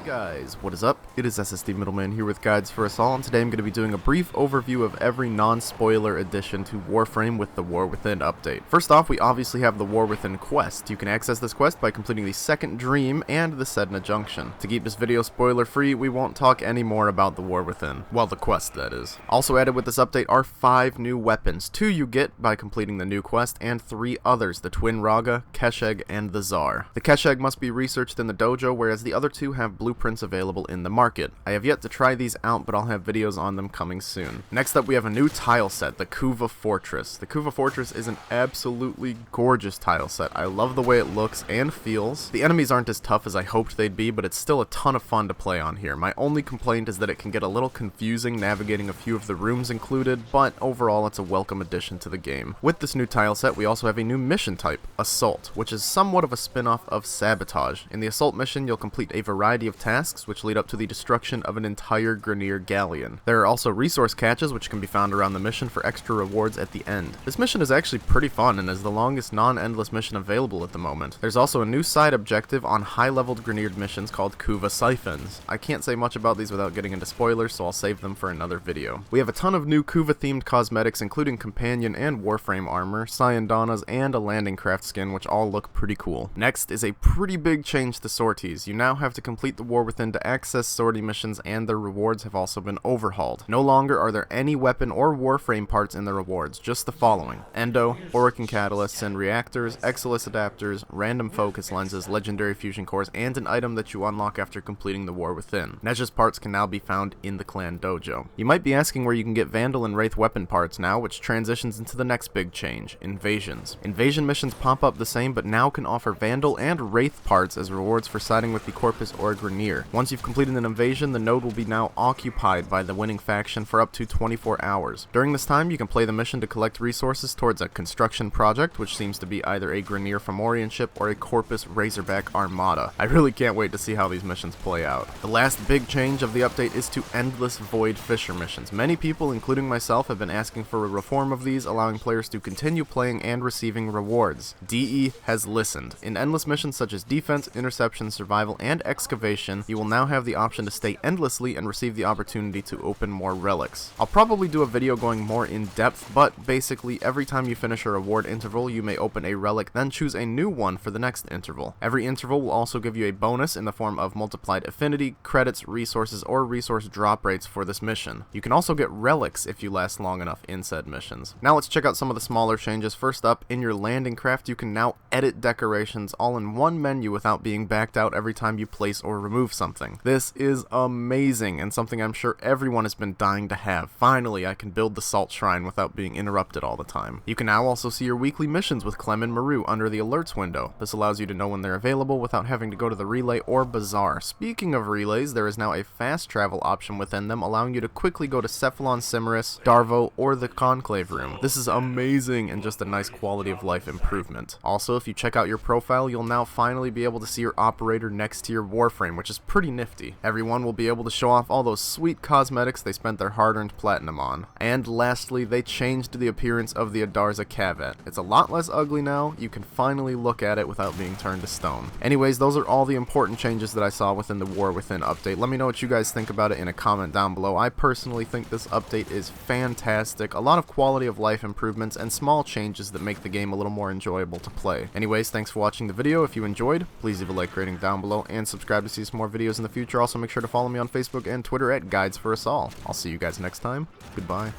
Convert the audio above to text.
Guys, what is up? It is SSD Middleman here with Guides for Us All, and today I'm going to be doing a brief overview of every non-spoiler addition to Warframe with the War Within update. First off, we obviously have the War Within quest. You can access this quest by completing the second dream and the Sedna Junction. To keep this video spoiler free, we won't talk any more about the War Within. Well, the quest, that is. Also added with this update are 5 new weapons. 2 you get by completing the new quest, and 3 others, the Twin Raga, Kesheg, and the Tsar. The Kesheg must be researched in the dojo, whereas the other 2 have blueprints available in the market. I have yet to try these out, but I'll have videos on them coming soon. Next up, we have a new tile set, the Kuva Fortress. The Kuva Fortress is an absolutely gorgeous tile set. I love the way it looks and feels. The enemies aren't as tough as I hoped they'd be, but it's still a ton of fun to play on here. My only complaint is that it can get a little confusing navigating a few of the rooms included, but overall it's a welcome addition to the game. With this new tile set, we also have a new mission type, Assault, which is somewhat of a spin-off of Sabotage. In the Assault mission, you'll complete a variety of tasks which lead up to the destruction of an entire Grineer galleon. There are also resource caches which can be found around the mission for extra rewards at the end. This mission is actually pretty fun and is the longest non-endless mission available at the moment. There's also a new side objective on high-leveled Grineer missions called Kuva Siphons. I can't say much about these without getting into spoilers, so I'll save them for another video. We have a ton of new Kuva-themed cosmetics, including companion and Warframe armor, Sciendanas, and a landing craft skin, which all look pretty cool. Next is a pretty big change to sorties. You now have to complete the War Within to access sortie missions, and their rewards have also been overhauled. No longer are there any weapon or Warframe parts in the rewards, just the following: Endo, Orokin Catalysts and Reactors, Exilis Adapters, Random Focus Lenses, Legendary Fusion Cores, and an item that you unlock after completing the War Within. Nezha's parts can now be found in the Clan Dojo. You might be asking where you can get Vandal and Wraith weapon parts now, which transitions into the next big change, Invasions. Invasion missions pop up the same, but now can offer Vandal and Wraith parts as rewards for siding with the Corpus or Grineer. Once you've completed an invasion, the node will be now occupied by the winning faction for up to 24 hours. During this time, you can play the mission to collect resources towards a construction project, which seems to be either a Grineer Fomorian ship or a Corpus Razorback Armada. I really can't wait to see how these missions play out. The last big change of the update is to Endless Void Fisher missions. Many people, including myself, have been asking for a reform of these, allowing players to continue playing and receiving rewards. DE has listened. In endless missions such as Defense, Interception, Survival, and Excavation, you will now have the option to stay endlessly and receive the opportunity to open more relics. I'll probably do a video going more in depth, but basically every time you finish a reward interval, you may open a relic, then choose a new one for the next interval. Every interval will also give you a bonus in the form of multiplied affinity, credits, resources, or resource drop rates for this mission. You can also get relics if you last long enough in said missions. Now let's check out some of the smaller changes. First up, in your landing craft, you can now edit decorations all in one menu without being backed out every time you place or remove something. This is amazing and something I'm sure everyone has been dying to have. Finally, I can build the Salt Shrine without being interrupted all the time. You can now also see your weekly missions with Clem and Maru under the alerts window. This allows you to know when they're available without having to go to the relay or bazaar. Speaking of relays, there is now a fast travel option within them, allowing you to quickly go to Cephalon Cimaris, Darvo, or the Conclave Room. This is amazing and just a nice quality of life improvement. Also, if you check out your profile, you'll now finally be able to see your operator next to your Warframe, which is pretty nifty. Everyone will be able to show off all those sweet cosmetics they spent their hard-earned platinum on. And lastly, they changed the appearance of the Adarza Cavat. It's a lot less ugly now. You can finally look at it without being turned to stone. Anyways, those are all the important changes that I saw within the War Within update. Let me know what you guys think about it in a comment down below. I personally think this update is fantastic. A lot of quality of life improvements and small changes that make the game a little more enjoyable to play. Anyways, thanks for watching the video. If you enjoyed, please leave a like rating down below and subscribe to see some more videos in the future. Also, make sure to follow me on Facebook and Twitter at GuidesForUsAll. I'll see you guys next time. Goodbye.